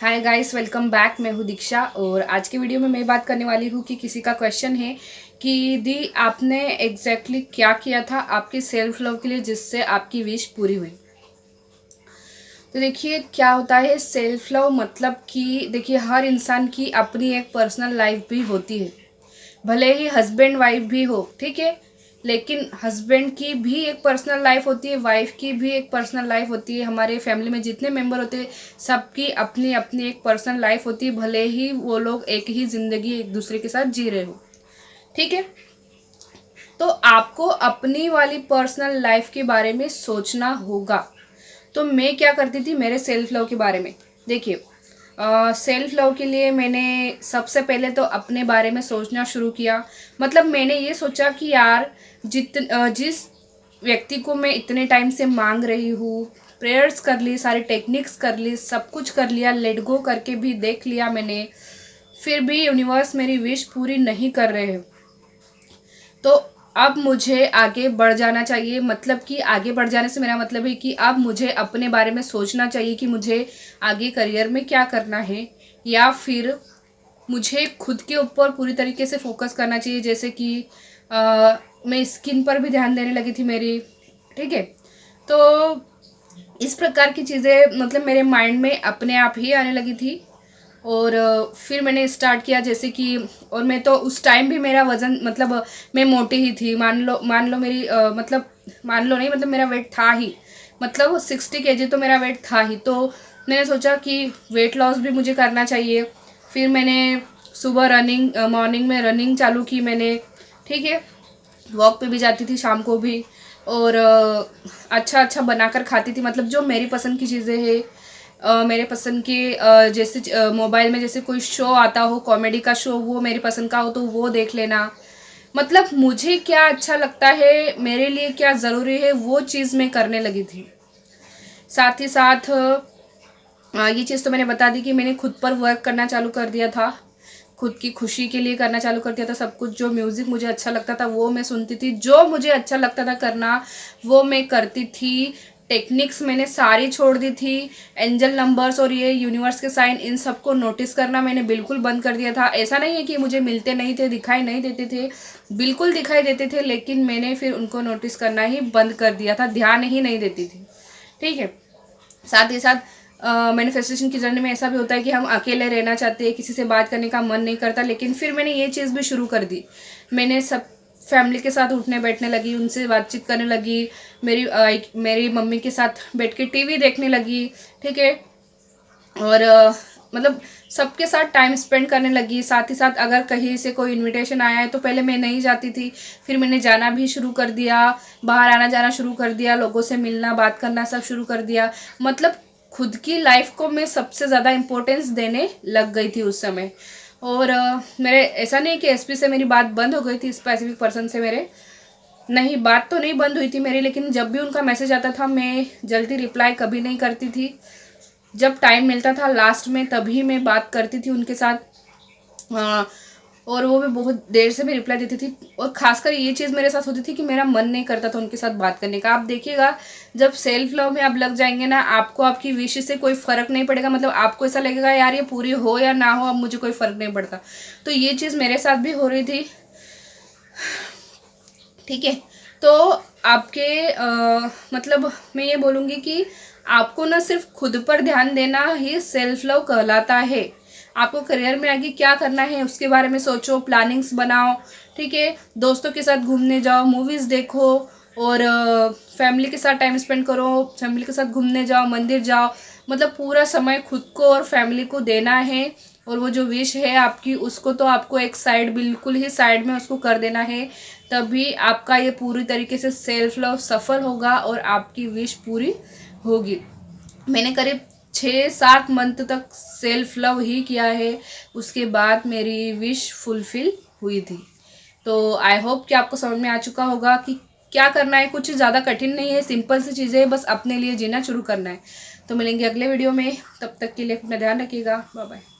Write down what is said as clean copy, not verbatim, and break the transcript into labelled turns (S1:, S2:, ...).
S1: Hi guys, welcome back. मैं हूँ दीक्षा और आज की वीडियो में मैं बात करने वाली हूँ कि किसी का क्वेश्चन है कि दी आपने एग्जैक्टली क्या किया था आपकी सेल्फ लव के लिए जिससे आपकी विश पूरी हुई। तो देखिए क्या होता है सेल्फ लव, मतलब कि देखिए हर इंसान की अपनी एक पर्सनल लाइफ भी होती है, भले ही हस्बैंड वाइफ भी हो, ठीक है। लेकिन हस्बैंड की भी एक पर्सनल लाइफ होती है, वाइफ की भी एक पर्सनल लाइफ होती है। हमारे फैमिली में जितने मेंबर होते हैं सबकी अपनी अपनी एक पर्सनल लाइफ होती है, भले ही वो लोग एक ही ज़िंदगी एक दूसरे के साथ जी रहे हो, ठीक है। तो आपको अपनी वाली पर्सनल लाइफ के बारे में सोचना होगा। तो मैं क्या करती थी मेरे सेल्फ लव के बारे में, देखिए सेल्फ लव के लिए मैंने सबसे पहले तो अपने बारे में सोचना शुरू किया। मतलब मैंने ये सोचा कि यार जिस व्यक्ति को मैं इतने टाइम से मांग रही हूँ, प्रेयर्स कर ली, सारी टेक्निक्स कर ली, सब कुछ कर लिया, लेट गो करके भी देख लिया मैंने, फिर भी यूनिवर्स मेरी विश पूरी नहीं कर रहे हैं। तो अब मुझे आगे बढ़ जाना चाहिए। मतलब कि आगे बढ़ जाने से मेरा मतलब है कि अब मुझे अपने बारे में सोचना चाहिए कि मुझे आगे करियर में क्या करना है, या फिर मुझे खुद के ऊपर पूरी तरीके से फोकस करना चाहिए। जैसे कि मैं स्किन पर भी ध्यान देने लगी थी मेरी, ठीक है। तो इस प्रकार की चीज़ें मतलब मेरे माइंड में अपने आप ही आने लगी थी। और फिर मैंने स्टार्ट किया जैसे कि, और मैं तो उस टाइम भी मेरा वज़न मतलब मैं मोटी ही थी, मान लो मेरी मतलब मान लो नहीं, मतलब मेरा वेट था ही, मतलब 60 kg तो मेरा वेट था ही। तो मैंने सोचा कि वेट लॉस भी मुझे करना चाहिए। फिर मैंने सुबह रनिंग, मॉर्निंग में रनिंग चालू की मैंने, ठीक है। वॉक पे भी जाती थी शाम को भी, और अच्छा अच्छा बनाकर खाती थी। मतलब जो मेरी पसंद की चीज़ें हैं, मेरे पसंद के जैसे मोबाइल में जैसे कोई शो आता हो, कॉमेडी का शो, वो मेरी पसंद का हो तो वो देख लेना। मतलब मुझे क्या अच्छा लगता है, मेरे लिए क्या ज़रूरी है, वो चीज़ मैं करने लगी थी। साथ ही साथ ये चीज़ तो मैंने बता दी कि मैंने खुद पर वर्क करना चालू कर दिया था, खुद की खुशी के लिए करना चालू कर दिया था सब कुछ। जो म्यूज़िक मुझे अच्छा लगता था वो मैं सुनती थी, जो मुझे अच्छा लगता था करना वो मैं करती थी। टेक्निक्स मैंने सारी छोड़ दी थी। एंजल नंबर्स और ये यूनिवर्स के साइन, इन सबको नोटिस करना मैंने बिल्कुल बंद कर दिया था। ऐसा नहीं है कि मुझे मिलते नहीं थे, दिखाई नहीं देते थे, बिल्कुल दिखाई देते थे, लेकिन मैंने फिर उनको नोटिस करना ही बंद कर दिया था, ध्यान ही नहीं देती थी, ठीक है। साथ ही साथ मैनिफेस्टेशन की जर्नी में ऐसा भी होता है कि हम अकेले रहना चाहते हैं, किसी से बात करने का मन नहीं करता। लेकिन फिर मैंने ये चीज़ भी शुरू कर दी, मैंने सब फैमिली के साथ उठने बैठने लगी, उनसे बातचीत करने लगी, मेरी मम्मी के साथ बैठ के टीवी देखने लगी, ठीक है। और मतलब सबके साथ टाइम स्पेंड करने लगी। साथ ही साथ अगर कहीं से कोई इनविटेशन आया है तो पहले मैं नहीं जाती थी, फिर मैंने जाना भी शुरू कर दिया, बाहर आना जाना शुरू कर दिया, लोगों से मिलना बात करना सब शुरू कर दिया। मतलब खुद की लाइफ को मैं सबसे ज़्यादा इम्पोर्टेंस देने लग गई थी उस समय। और मेरे ऐसा नहीं कि एसपी से मेरी बात बंद हो गई थी, स्पेसिफिक पर्सन से मेरे नहीं, बात तो नहीं बंद हुई थी मेरी, लेकिन जब भी उनका मैसेज आता था मैं जल्दी रिप्लाई कभी नहीं करती थी। जब टाइम मिलता था लास्ट में तभी मैं बात करती थी उनके साथ। और वो भी बहुत देर से भी रिप्लाई देती थी। और खासकर ये चीज़ मेरे साथ होती थी कि मेरा मन नहीं करता था उनके साथ बात करने का। आप देखिएगा जब सेल्फ लव में आप लग जाएंगे ना, आपको आपकी विश से कोई फ़र्क नहीं पड़ेगा। मतलब आपको ऐसा लगेगा यार ये पूरी हो या ना हो, अब मुझे कोई फ़र्क नहीं पड़ता। तो ये चीज़ मेरे साथ भी हो रही थी, ठीक है। तो आपके मतलब मैं ये बोलूँगी कि आपको ना सिर्फ खुद पर ध्यान देना ही सेल्फ लव कहलाता है। आपको करियर में आगे क्या करना है उसके बारे में सोचो, प्लानिंग्स बनाओ, ठीक है। दोस्तों के साथ घूमने जाओ, मूवीज़ देखो, और फैमिली के साथ टाइम स्पेंड करो, फैमिली के साथ घूमने जाओ, मंदिर जाओ। मतलब पूरा समय खुद को और फैमिली को देना है। और वो जो विश है आपकी, उसको तो आपको एक साइड, बिल्कुल ही साइड में उसको कर देना है। तभी आपका ये पूरी तरीके से सेल्फ लव सफल होगा और आपकी विश पूरी होगी। मैंने करीब 6-7 मंथ तक सेल्फ लव ही किया है, उसके बाद मेरी विश फुलफिल हुई थी। तो आई होप कि आपको समझ में आ चुका होगा कि क्या करना है। कुछ ज़्यादा कठिन नहीं है, सिंपल सी चीज़ें, बस अपने लिए जीना शुरू करना है। तो मिलेंगे अगले वीडियो में, तब तक के लिए अपना ध्यान रखिएगा। Bye bye.